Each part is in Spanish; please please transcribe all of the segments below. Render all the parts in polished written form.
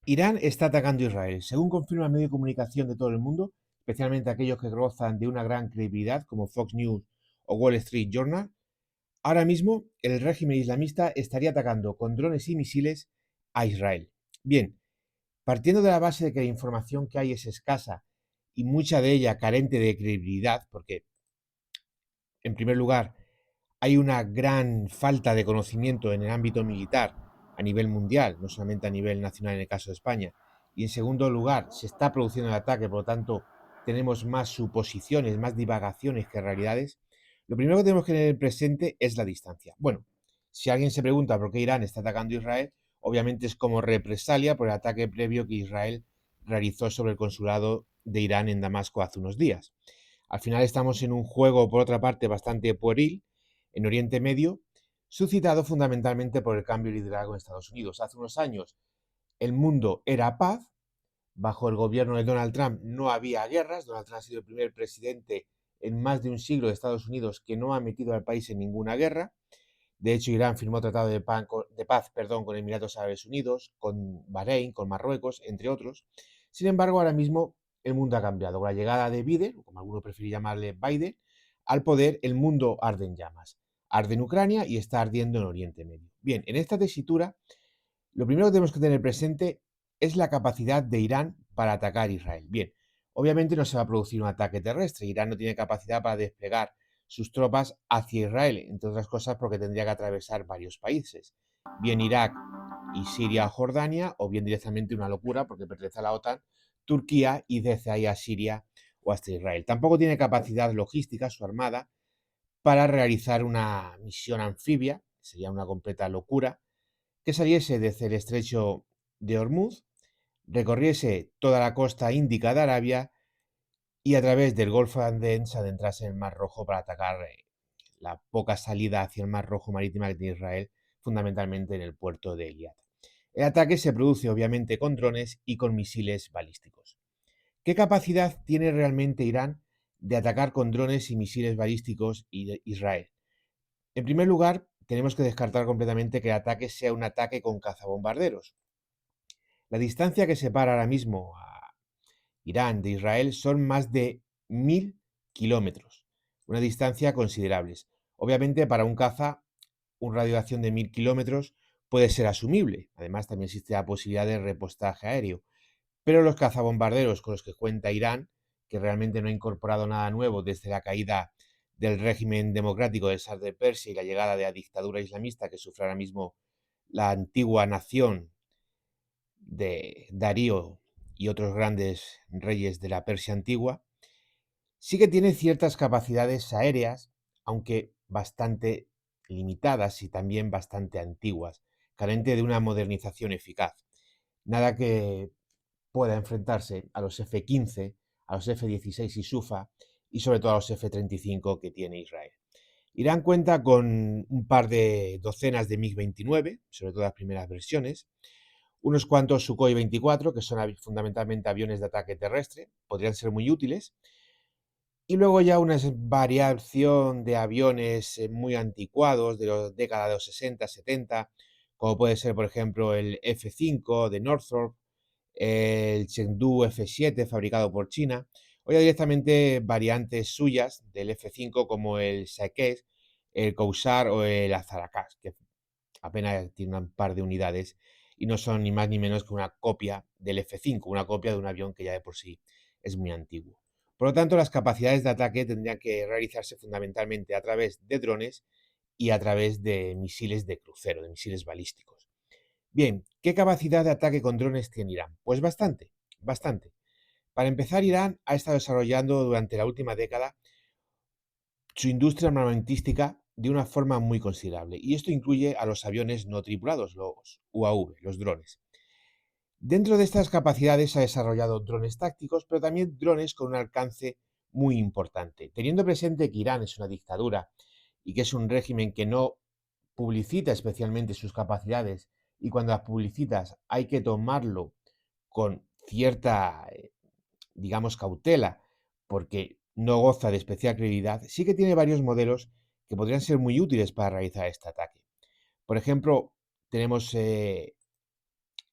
Irán está atacando a Israel. Según confirma el medio de comunicación de todo el mundo, especialmente aquellos que gozan de una gran credibilidad como Fox News o Wall Street Journal, ahora mismo el régimen islamista estaría atacando con drones y misiles a Israel. Bien, partiendo de la base de que la información que hay es escasa y mucha de ella carente de credibilidad, porque en primer lugar hay una gran falta de conocimiento en el ámbito militar a nivel mundial, no solamente a nivel nacional en el caso de España. Y en segundo lugar, se está produciendo el ataque, por lo tanto, tenemos más suposiciones, más divagaciones que realidades. Lo primero que tenemos que tener presente es la distancia. Bueno, si alguien se pregunta por qué Irán está atacando a Israel, obviamente es como represalia por el ataque previo que Israel realizó sobre el consulado de Irán en Damasco hace unos días. Al final estamos en un juego, por otra parte, bastante pueril, en Oriente Medio, suscitado fundamentalmente por el cambio de liderazgo en Estados Unidos. Hace unos años el mundo era paz, bajo el gobierno de Donald Trump no había guerras, Donald Trump ha sido el primer presidente en más de un siglo de Estados Unidos que no ha metido al país en ninguna guerra. De hecho, Irán firmó tratado de paz con Emiratos Árabes Unidos, con Bahrein, con Marruecos, entre otros. Sin embargo, ahora mismo el mundo ha cambiado. Con la llegada de Biden, o como algunos prefieren llamarle Biden, al poder, el mundo arde en llamas. Arde en Ucrania y está ardiendo en Oriente Medio. Bien, en esta tesitura, lo primero que tenemos que tener presente es la capacidad de Irán para atacar a Israel. Bien, obviamente no se va a producir un ataque terrestre. Irán no tiene capacidad para desplegar sus tropas hacia Israel, entre otras cosas porque tendría que atravesar varios países, bien Irak y Siria o Jordania, o bien directamente una locura porque pertenece a la OTAN, Turquía y desde ahí a Siria o hasta Israel. Tampoco tiene capacidad logística su armada para realizar una misión anfibia, sería una completa locura, que saliese desde el estrecho de Hormuz, recorriese toda la costa índica de Arabia y a través del Golfo de Adén se adentrase en el Mar Rojo para atacar la poca salida hacia el Mar Rojo marítima que tiene Israel, fundamentalmente en el puerto de Eliad. El ataque se produce obviamente con drones y con misiles balísticos. ¿Qué capacidad tiene realmente Irán de atacar con drones y misiles balísticos Israel? En primer lugar, tenemos que descartar completamente que el ataque sea un ataque con cazabombarderos. La distancia que separa ahora mismo a Irán de Israel son más de 1000 kilómetros, una distancia considerable. Obviamente, para un caza, un radio de acción de 1000 kilómetros puede ser asumible. Además, también existe la posibilidad de repostaje aéreo. Pero los cazabombarderos con los que cuenta Irán, que realmente no ha incorporado nada nuevo desde la caída del régimen democrático del Shah de Persia y la llegada de la dictadura islamista que sufre ahora mismo la antigua nación de Darío y otros grandes reyes de la Persia antigua, sí que tiene ciertas capacidades aéreas, aunque bastante limitadas y también bastante antiguas, carente de una modernización eficaz. Nada que pueda enfrentarse a los F-15, a los F-16 y SUFA y sobre todo a los F-35 que tiene Israel. Irán cuenta con un par de docenas de MiG-29, sobre todo las primeras versiones, unos cuantos Sukhoi 24, que son fundamentalmente aviones de ataque terrestre, podrían ser muy útiles, y luego ya una variación de aviones muy anticuados de la década de los 60, 70, como puede ser, por ejemplo, el F-5 de Northrop, el Chengdu F-7 fabricado por China, o ya directamente variantes suyas del F-5 como el Saqqez, el Kousar o el Azarakas, que apenas tiene un par de unidades y no son ni más ni menos que una copia del F-5, una copia de un avión que ya de por sí es muy antiguo. Por lo tanto, las capacidades de ataque tendrían que realizarse fundamentalmente a través de drones y a través de misiles de crucero, de misiles balísticos. Bien, ¿qué capacidad de ataque con drones tiene Irán? Pues bastante, bastante. Para empezar, Irán ha estado desarrollando durante la última década su industria armamentística de una forma muy considerable, y esto incluye a los aviones no tripulados, los UAV, los drones. Dentro de estas capacidades se ha desarrollado drones tácticos, pero también drones con un alcance muy importante. Teniendo presente que Irán es una dictadura y que es un régimen que no publicita especialmente sus capacidades, y cuando las publicitas hay que tomarlo con cierta, digamos, cautela, porque no goza de especial credibilidad, sí que tiene varios modelos que podrían ser muy útiles para realizar este ataque. Por ejemplo, tenemos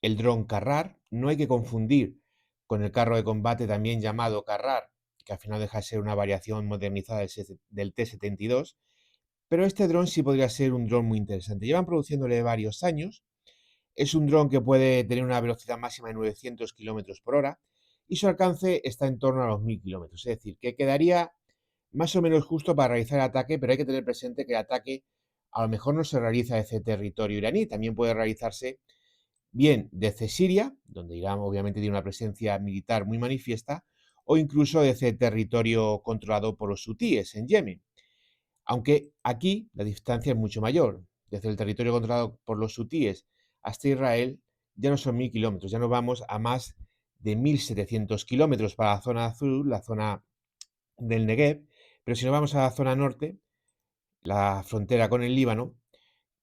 el dron Carrar. No hay que confundir con el carro de combate también llamado Carrar, que al final deja de ser una variación modernizada del T-72. Pero este dron sí podría ser un dron muy interesante. Llevan produciéndole varios años. Es un dron que puede tener una velocidad máxima de 900 kilómetros por hora y su alcance está en torno a los 1000 kilómetros. Es decir, que quedaría más o menos justo para realizar el ataque, pero hay que tener presente que el ataque a lo mejor no se realiza desde territorio iraní, también puede realizarse bien desde Siria, donde Irán obviamente tiene una presencia militar muy manifiesta, o incluso desde territorio controlado por los hutíes en Yemen. Aunque aquí la distancia es mucho mayor. Desde el territorio controlado por los hutíes hasta Israel ya no son 1000 kilómetros, ya nos vamos a más de 1700 kilómetros para la zona azul, la zona del Negev, pero si nos vamos a la zona norte, la frontera con el Líbano,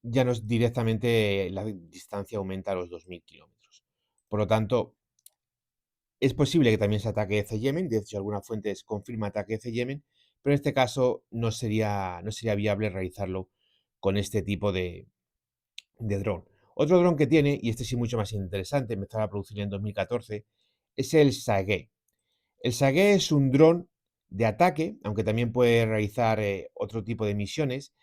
ya nos directamente la distancia aumenta a los 2000 kilómetros. Por lo tanto, es posible que también se ataque desde Yemen, de hecho algunas fuentes confirman ataque desde Yemen, pero en este caso no sería viable realizarlo con este tipo de dron. Otro dron que tiene, y este sí mucho más interesante, empezó a producir en 2014, es el Sage. El Sage es un dron de ataque, aunque también puede realizar otro tipo de misiones.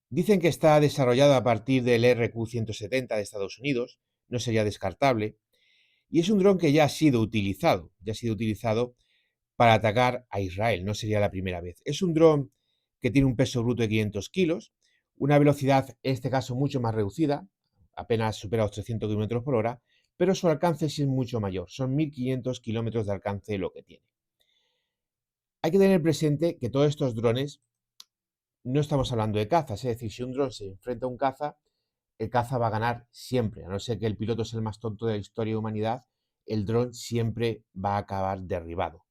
Dicen que está desarrollado a partir del RQ-170 de Estados Unidos, no sería descartable, y es un dron que ya ha sido utilizado para atacar a Israel, no sería la primera vez. Es un dron que tiene un peso bruto de 500 kilos, una velocidad, en este caso, mucho más reducida, apenas supera los 300 kilómetros por hora, pero su alcance sí es mucho mayor, son 1500 kilómetros de alcance lo que tiene. Hay que tener presente que todos estos drones no estamos hablando de cazas, es decir, si un dron se enfrenta a un caza, el caza va a ganar siempre, a no ser que el piloto es el más tonto de la historia de la humanidad, el dron siempre va a acabar derribado.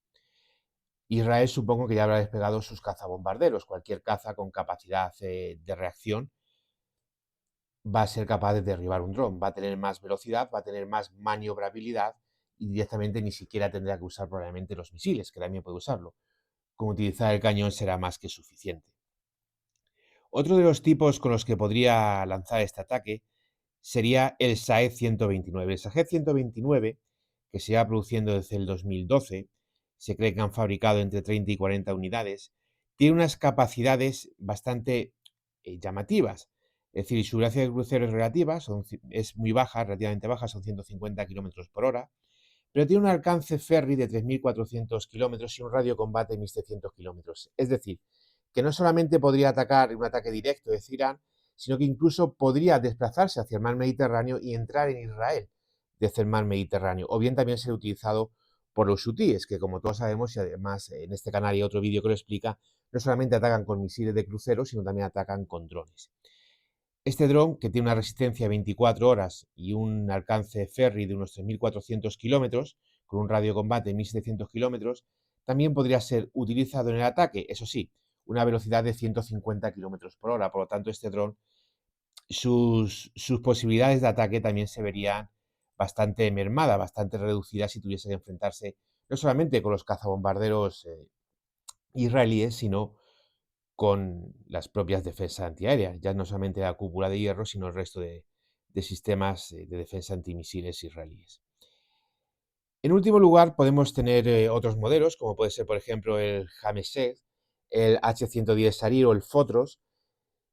Israel supongo que ya habrá desplegado sus cazabombarderos. Cualquier caza con capacidad de reacción va a ser capaz de derribar un dron. Va a tener más velocidad, va a tener más maniobrabilidad y directamente ni siquiera tendrá que usar probablemente los misiles, que también puede usarlo. Con utilizar el cañón será más que suficiente. Otro de los tipos con los que podría lanzar este ataque sería el Shahed 129. El Shahed 129, que se va produciendo desde el 2012, se cree que han fabricado entre 30 y 40 unidades, tiene unas capacidades bastante llamativas. Es decir, su velocidad de crucero es relativa, es muy baja, relativamente baja, son 150 kilómetros por hora, pero tiene un alcance ferry de 3.400 kilómetros y un radio de combate de 1.700 kilómetros. Es decir, que no solamente podría atacar en un ataque directo de Irán, sino que incluso podría desplazarse hacia el mar Mediterráneo y entrar en Israel desde el mar Mediterráneo, o bien también ser utilizado por los hutíes, que como todos sabemos, y además en este canal hay otro vídeo que lo explica, no solamente atacan con misiles de crucero, sino también atacan con drones. Este dron, que tiene una resistencia de 24 horas y un alcance ferry de unos 3.400 kilómetros, con un radio de combate de 1.700 kilómetros, también podría ser utilizado en el ataque, eso sí, una velocidad de 150 kilómetros por hora. Por lo tanto, este dron, sus posibilidades de ataque también se verían bastante mermadas, bastante reducidas si tuviese que enfrentarse no solamente con los cazabombarderos israelíes, sino con las propias defensas antiaéreas, ya no solamente la cúpula de hierro, sino el resto de sistemas de defensa antimisiles israelíes. En último lugar, podemos tener otros modelos, como puede ser, por ejemplo, el Hameshet, el H-110 Sarir o el Fotros.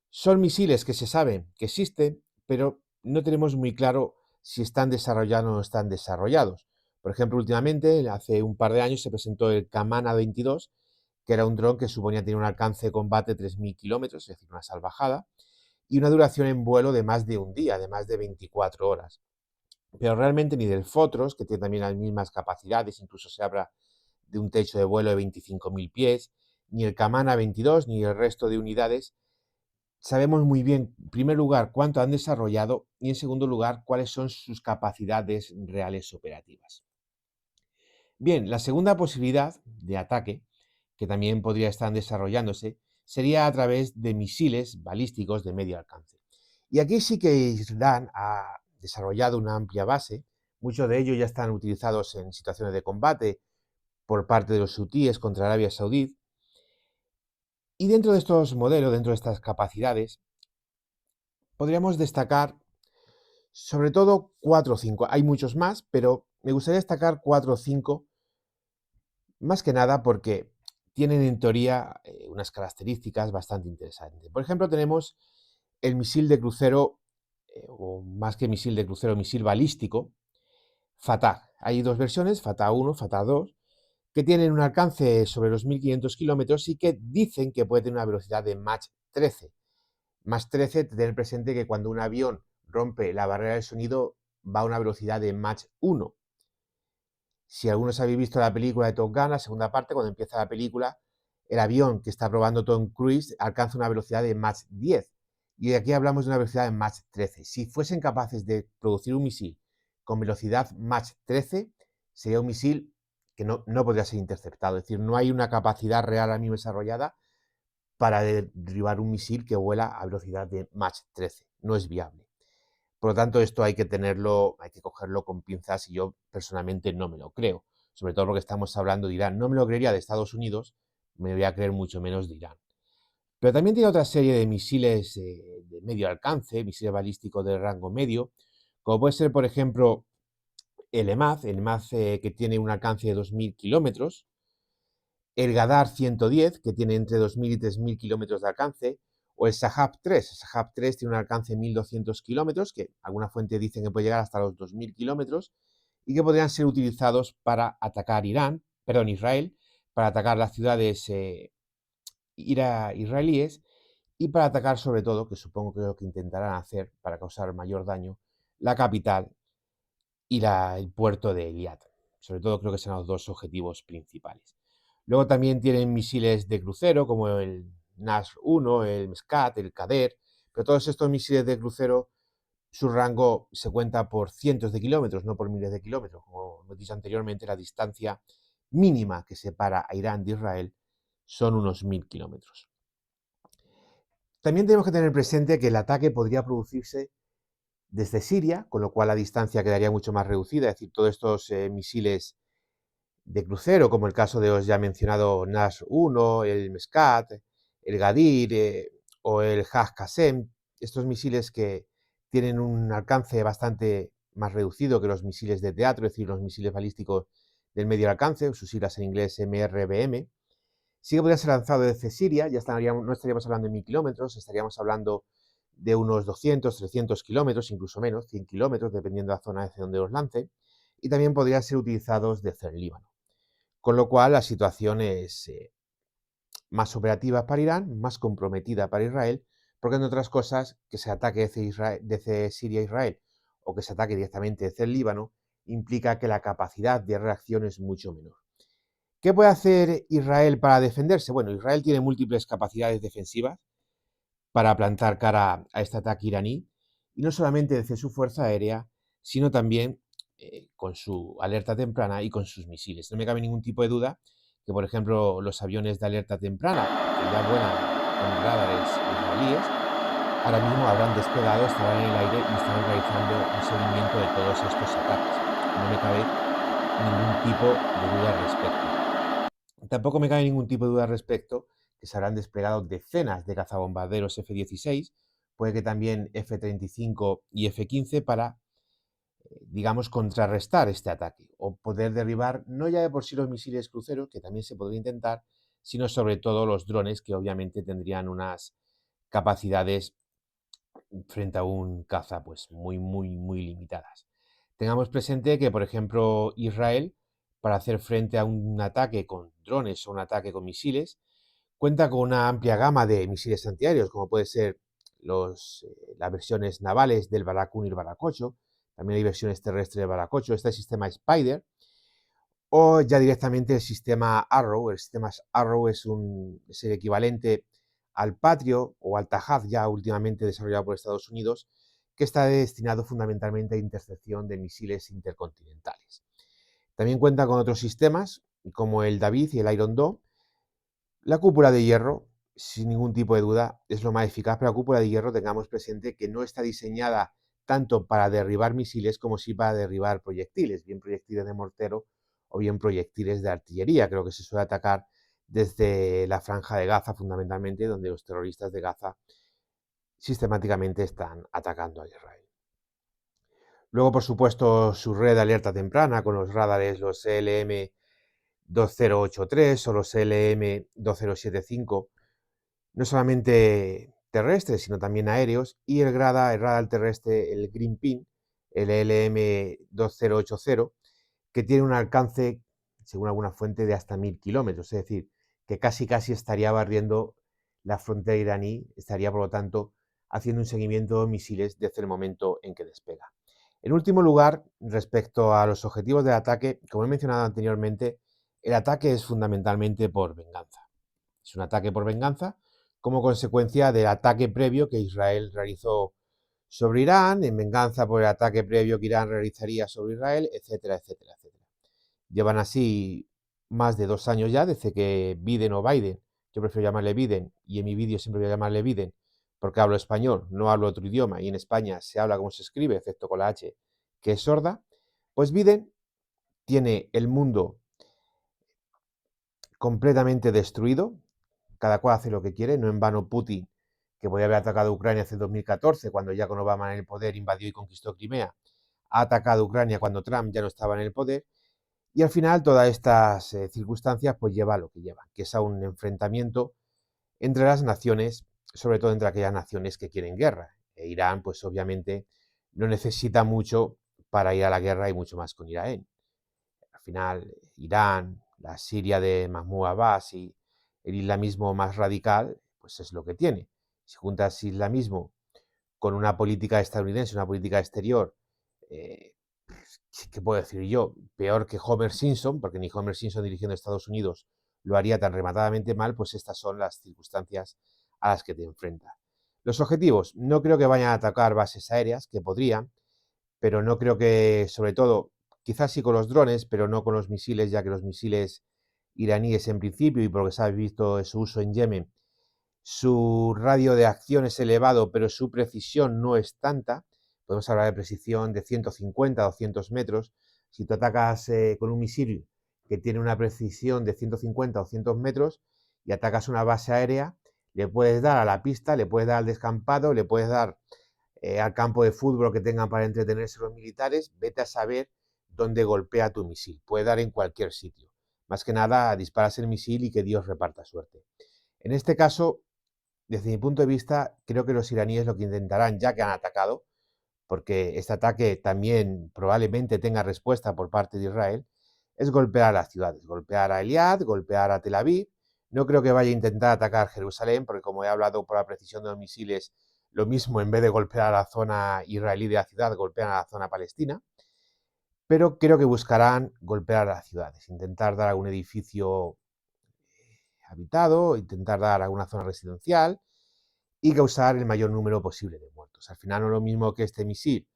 Son misiles que se saben que existen, pero no tenemos muy claro si están desarrollados o no están desarrollados. Por ejemplo, últimamente, hace un par de años, se presentó el Kamana 22, que era un dron que suponía tener un alcance de combate de 3.000 kilómetros, es decir, una salvajada, y una duración en vuelo de más de un día, de más de 24 horas. Pero realmente ni del Fotros, que tiene también las mismas capacidades, incluso se habla de un techo de vuelo de 25.000 pies, ni el Kamana 22, ni el resto de unidades, sabemos muy bien, en primer lugar, cuánto han desarrollado y, en segundo lugar, cuáles son sus capacidades reales operativas. Bien, la segunda posibilidad de ataque, que también podría estar desarrollándose, sería a través de misiles balísticos de medio alcance. Y aquí sí que Irán ha desarrollado una amplia base, muchos de ellos ya están utilizados en situaciones de combate por parte de los hutíes contra Arabia Saudí. Y dentro de estos modelos, dentro de estas capacidades, podríamos destacar Sobre todo 4 o 5. Hay muchos más, pero me gustaría destacar 4 o 5, más que nada porque tienen en teoría unas características bastante interesantes. Por ejemplo, tenemos el misil de crucero, o más que misil de crucero, misil balístico, Fatah. Hay dos versiones, Fatah 1, Fatah 2, que tienen un alcance sobre los 1500 kilómetros y que dicen que puede tener una velocidad de Mach 13. Mach 13, tener presente que cuando un avión rompe la barrera del sonido va a una velocidad de Mach 1. Si algunos habéis visto la película de Top Gun, la segunda parte, cuando empieza la película, el avión que está probando Tom Cruise alcanza una velocidad de Mach 10. Y aquí hablamos de una velocidad de Mach 13. Si fuesen capaces de producir un misil con velocidad Mach 13, sería un misil que no podría ser interceptado. Es decir, no hay una capacidad real ahora mismo desarrollada para derribar un misil que vuela a velocidad de Mach 13. No es viable. Por lo tanto, esto hay que tenerlo, hay que cogerlo con pinzas y yo personalmente no me lo creo. Sobre todo porque estamos hablando de Irán. No me lo creería de Estados Unidos, me voy a creer mucho menos de Irán. Pero también tiene otra serie de misiles de medio alcance, misiles balísticos de rango medio, como puede ser, por ejemplo, el EMAD que tiene un alcance de 2000 kilómetros, el Gadar 110, que tiene entre 2000 y 3000 kilómetros de alcance, o el Sahab 3. El Sahab 3 tiene un alcance de 1200 kilómetros, que alguna fuente dicen que puede llegar hasta los 2000 kilómetros, y que podrían ser utilizados para atacar Israel, para atacar las ciudades israelíes y para atacar sobre todo, que supongo que es lo que intentarán hacer para causar mayor daño, la capital y el puerto de Eilat. Sobre todo creo que serán los dos objetivos principales. Luego también tienen misiles de crucero como el Nasr-1, el Mescat, el Kader, pero todos estos misiles de crucero, su rango se cuenta por cientos de kilómetros, no por miles de kilómetros. Como hemos dicho anteriormente, la distancia mínima que separa a Irán de Israel son unos 1000 kilómetros. También tenemos que tener presente que el ataque podría producirse desde Siria, con lo cual la distancia quedaría mucho más reducida, es decir, todos estos misiles de crucero, como el caso de os ya mencionado Nasr 1, el Mescat, el Gadir o el Haj Qasem, estos misiles que tienen un alcance bastante más reducido que los misiles de teatro, es decir, los misiles balísticos del medio alcance, sus siglas en inglés MRBM, sí que podría ser lanzado desde Siria, ya no estaríamos hablando de 1000 kilómetros, estaríamos hablando de unos 200, 300 kilómetros, incluso menos, 100 kilómetros, dependiendo de la zona desde donde los lance, y también podrían ser utilizados desde el Líbano. Con lo cual la situación es más operativa para Irán, más comprometida para Israel, porque entre otras cosas, que se ataque desde Siria a Israel o que se ataque directamente desde el Líbano, implica que la capacidad de reacción es mucho menor. ¿Qué puede hacer Israel para defenderse? Bueno, Israel tiene múltiples capacidades defensivas para plantar cara a este ataque iraní, y no solamente desde su fuerza aérea, sino también con su alerta temprana y con sus misiles. No me cabe ningún tipo de duda que, por ejemplo, los aviones de alerta temprana, que ya vuelan con radares israelíes, ahora mismo habrán despegado, estarán en el aire y estarán realizando un seguimiento de todos estos ataques. No me cabe ningún tipo de duda al respecto. Tampoco me cabe ningún tipo de duda al respecto que se habrán desplegado decenas de cazabombarderos F-16, puede que también F-35 y F-15 para, digamos, contrarrestar este ataque o poder derribar no ya de por sí los misiles cruceros, que también se podría intentar, sino sobre todo los drones que obviamente tendrían unas capacidades frente a un caza pues muy, muy, muy limitadas. Tengamos presente que, por ejemplo, Israel, para hacer frente a un ataque con drones o un ataque con misiles, cuenta con una amplia gama de misiles antiaéreos, como puede ser las versiones navales del Barak 1 y el Barak 8, también hay versiones terrestres del Barak 8, este sistema Spider, o ya directamente el sistema Arrow. El sistema Arrow es el equivalente al Patriot o al Tajad, ya últimamente desarrollado por Estados Unidos, que está destinado fundamentalmente a intercepción de misiles intercontinentales. También cuenta con otros sistemas como el David y el Iron Dome. La cúpula de hierro, sin ningún tipo de duda, es lo más eficaz, pero la cúpula de hierro tengamos presente que no está diseñada tanto para derribar misiles como sí para derribar proyectiles, bien proyectiles de mortero o bien proyectiles de artillería. Creo que se suele atacar desde la franja de Gaza fundamentalmente, donde los terroristas de Gaza sistemáticamente están atacando a Israel. Luego, por supuesto, su red de alerta temprana con los radares, los CLM 2083 o los CLM 2075, no solamente terrestres, sino también aéreos, y el radar terrestre, el Green Pin, el LM 2080, que tiene un alcance, según alguna fuente, de hasta 1000 kilómetros, es decir, que casi estaría barriendo la frontera iraní, estaría por lo tanto haciendo un seguimiento de misiles desde el momento en que despega. En último lugar, respecto a los objetivos del ataque, como he mencionado anteriormente, el ataque es fundamentalmente por venganza. Es un ataque por venganza como consecuencia del ataque previo que Israel realizó sobre Irán, en venganza por el ataque previo que Irán realizaría sobre Israel, etcétera, etcétera, etcétera. Llevan así más de 2 años ya desde que Biden o Biden, yo prefiero llamarle Biden y en mi vídeo siempre voy a llamarle Biden porque hablo español, no hablo otro idioma y en España se habla como se escribe, excepto con la H, que es sorda, pues Biden tiene el mundo completamente destruido, cada cual hace lo que quiere, no en vano Putin, que podía haber atacado a Ucrania hace 2014, cuando ya con Obama en el poder invadió y conquistó Crimea, ha atacado a Ucrania cuando Trump ya no estaba en el poder, y al final todas estas circunstancias pues lleva a lo que lleva, que es a un enfrentamiento entre las naciones, sobre todo entre aquellas naciones que quieren guerra. E Irán pues obviamente no necesita mucho para ir a la guerra y mucho más con Irán. Al final, Irán, la Siria de Mahmoud Abbas y el islamismo más radical, pues es lo que tiene. Si juntas islamismo con una política estadounidense, una política exterior, eh, ¿qué puedo decir yo? Peor que Homer Simpson, porque ni Homer Simpson dirigiendo Estados Unidos lo haría tan rematadamente mal, pues estas son las circunstancias a las que te enfrentas. Los objetivos, no creo que vayan a atacar bases aéreas, que podrían, pero no creo que, sobre todo, quizás sí con los drones, pero no con los misiles, ya que los misiles iraníes en principio, y por lo que se ha visto su uso en Yemen, su radio de acción es elevado, pero su precisión no es tanta. Podemos hablar de precisión de 150 o 200 metros. Si tú atacas con un misil que tiene una precisión de 150 o 200 metros y atacas una base aérea, le puedes dar a la pista, le puedes dar al descampado, le puedes dar al campo de fútbol que tengan para entretenerse los militares, vete a saber dónde golpea tu misil. Puede dar en cualquier sitio. Más que nada, disparas el misil y que Dios reparta suerte. En este caso, desde mi punto de vista, creo que los iraníes lo que intentarán, ya que han atacado, porque este ataque también probablemente tenga respuesta por parte de Israel, es golpear a las ciudades, golpear a Eliad, golpear a Tel Aviv. No creo que vaya a intentar atacar Jerusalén, porque como he hablado por la precisión de los misiles, lo mismo en vez de golpear a la zona israelí de la ciudad, golpean a la zona palestina. Pero creo que buscarán golpear a las ciudades, intentar dar algún edificio habitado, intentar dar alguna zona residencial y causar el mayor número posible de muertos. Al final no es lo mismo que este misil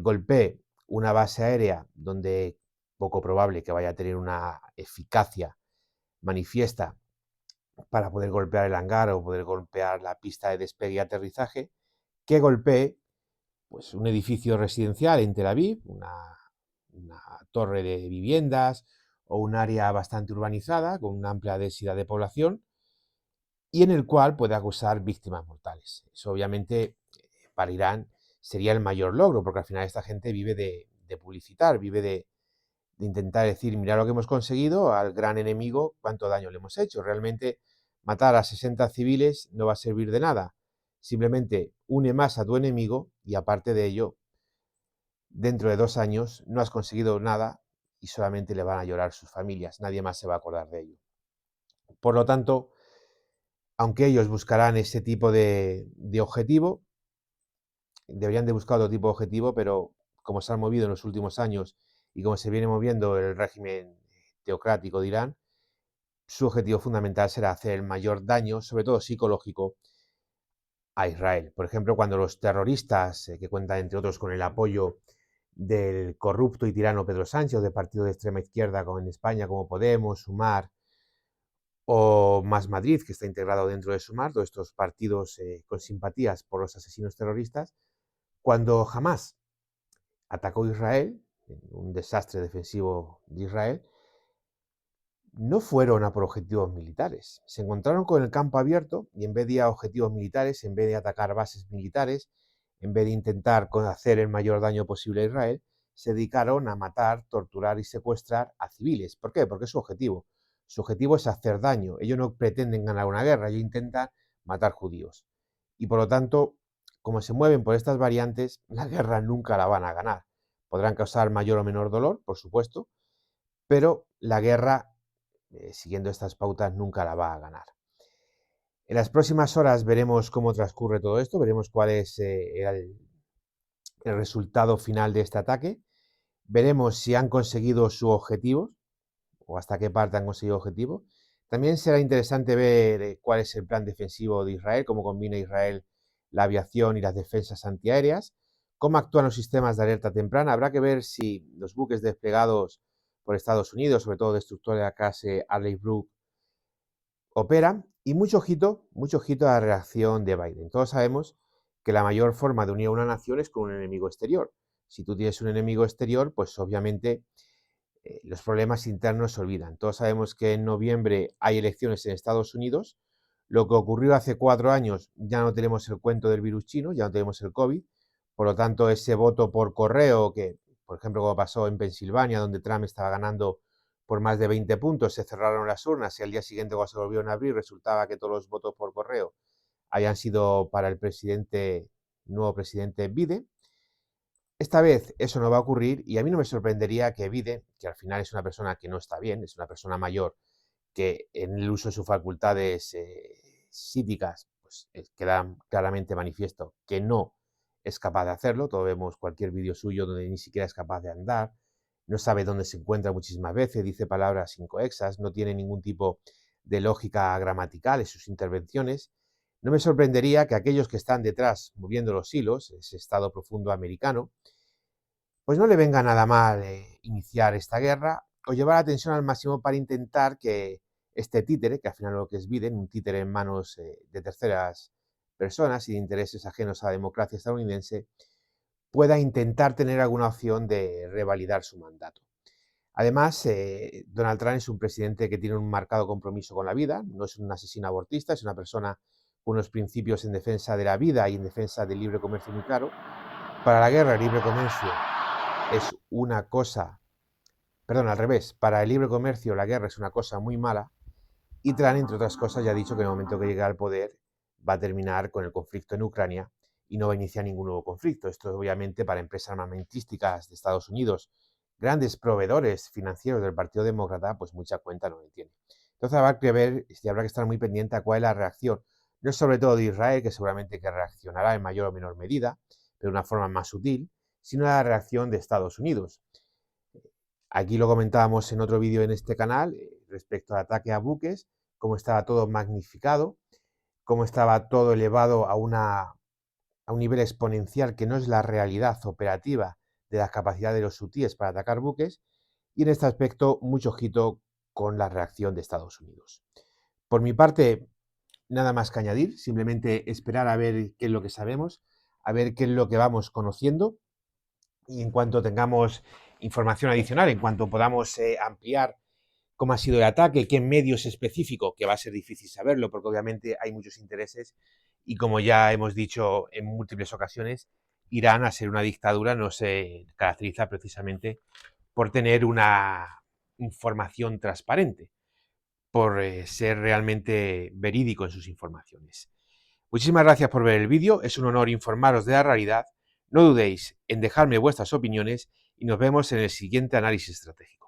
golpee una base aérea donde poco probable que vaya a tener una eficacia manifiesta para poder golpear el hangar o poder golpear la pista de despegue y aterrizaje, que golpee pues, un edificio residencial en Tel Aviv, una torre de viviendas o un área bastante urbanizada con una amplia densidad de población y en el cual pueda causar víctimas mortales. Eso obviamente para Irán sería el mayor logro, porque al final esta gente vive de publicitar, vive de intentar decir, mira lo que hemos conseguido, al gran enemigo, cuánto daño le hemos hecho. Realmente matar a 60 civiles no va a servir de nada. Simplemente une más a tu enemigo y aparte de ello, dentro de 2 años no has conseguido nada y solamente le van a llorar sus familias. Nadie más se va a acordar de ello. Por lo tanto, aunque ellos buscarán ese tipo de objetivo, deberían de buscar otro tipo de objetivo, pero como se han movido en los últimos años y como se viene moviendo el régimen teocrático de Irán, su objetivo fundamental será hacer el mayor daño, sobre todo psicológico, a Israel. Por ejemplo, cuando los terroristas, que cuentan entre otros con el apoyo del corrupto y tirano Pedro Sánchez, de partidos de extrema izquierda como en España, como Podemos, Sumar o Más Madrid, que está integrado dentro de Sumar, todos estos partidos con simpatías por los asesinos terroristas, cuando jamás atacó Israel, un desastre defensivo de Israel, no fueron a por objetivos militares. Se encontraron con el campo abierto y en vez de ir a objetivos militares, en vez de atacar bases militares, en vez de intentar hacer el mayor daño posible a Israel, se dedicaron a matar, torturar y secuestrar a civiles. ¿Por qué? Porque es su objetivo. Su objetivo es hacer daño. Ellos no pretenden ganar una guerra, ellos intentan matar judíos. Y por lo tanto, como se mueven por estas variantes, la guerra nunca la van a ganar. Podrán causar mayor o menor dolor, por supuesto, pero la guerra, siguiendo estas pautas, nunca la va a ganar. En las próximas horas veremos cómo transcurre todo esto, veremos cuál es el resultado final de este ataque, veremos si han conseguido su objetivo o hasta qué parte han conseguido objetivo. También será interesante ver cuál es el plan defensivo de Israel, cómo combina Israel la aviación y las defensas antiaéreas, cómo actúan los sistemas de alerta temprana. Habrá que ver si los buques desplegados por Estados Unidos, sobre todo destructores de la clase Arleigh Burke, operan. Y mucho ojito a la reacción de Biden. Todos sabemos que la mayor forma de unir a una nación es con un enemigo exterior. Si tú tienes un enemigo exterior, pues obviamente los problemas internos se olvidan. Todos sabemos que en noviembre hay elecciones en Estados Unidos. Lo que ocurrió hace 4 años, ya no tenemos el cuento del virus chino, ya no tenemos el COVID. Por lo tanto, ese voto por correo, que por ejemplo como pasó en Pensilvania, donde Trump estaba ganando por más de 20 puntos, se cerraron las urnas y al día siguiente cuando se volvieron a abrir resultaba que todos los votos por correo habían sido para el nuevo presidente Biden. Esta vez eso no va a ocurrir y a mí no me sorprendería que Biden, que al final es una persona que no está bien, es una persona mayor que en el uso de sus facultades psíquicas pues, queda claramente manifiesto que no es capaz de hacerlo. Todos vemos cualquier vídeo suyo donde ni siquiera es capaz de andar, no sabe dónde se encuentra muchísimas veces, dice palabras incoexas, no tiene ningún tipo de lógica gramatical en sus intervenciones. No me sorprendería que aquellos que están detrás moviendo los hilos, ese Estado profundo americano, pues no le venga nada mal iniciar esta guerra o llevar la tensión al máximo para intentar que este títere, que al final lo que es Biden, un títere en manos de terceras personas y de intereses ajenos a la democracia estadounidense, pueda intentar tener alguna opción de revalidar su mandato. Además, Donald Trump es un presidente que tiene un marcado compromiso con la vida, no es un asesino abortista, es una persona con unos principios en defensa de la vida y en defensa del libre comercio muy claro. Para la guerra, el libre comercio es una cosa, perdón, al revés, para el libre comercio la guerra es una cosa muy mala y Trump, entre otras cosas, ya ha dicho que en el momento que llegue al poder va a terminar con el conflicto en Ucrania y no va a iniciar ningún nuevo conflicto. Esto obviamente para empresas armamentísticas de Estados Unidos, grandes proveedores financieros del Partido Demócrata, pues mucha cuenta no le tiene. Entonces habrá que ver y habrá que estar muy pendiente a cuál es la reacción, no sobre todo de Israel, que seguramente que reaccionará en mayor o menor medida, pero de una forma más sutil, sino la reacción de Estados Unidos. Aquí lo comentábamos en otro vídeo en este canal respecto al ataque a buques, cómo estaba todo magnificado, cómo estaba todo elevado a un nivel exponencial que no es la realidad operativa de la capacidad de los hutíes para atacar buques, y en este aspecto mucho ojito con la reacción de Estados Unidos. Por mi parte, nada más que añadir, simplemente esperar a ver qué es lo que sabemos, a ver qué es lo que vamos conociendo, y en cuanto tengamos información adicional, en cuanto podamos ampliar cómo ha sido el ataque, qué medios específico, que va a ser difícil saberlo porque obviamente hay muchos intereses y como ya hemos dicho en múltiples ocasiones, Irán, a ser una dictadura, no se caracteriza precisamente por tener una información transparente, por ser realmente verídico en sus informaciones. Muchísimas gracias por ver el vídeo, es un honor informaros de la realidad. No dudéis en dejarme vuestras opiniones y nos vemos en el siguiente análisis estratégico.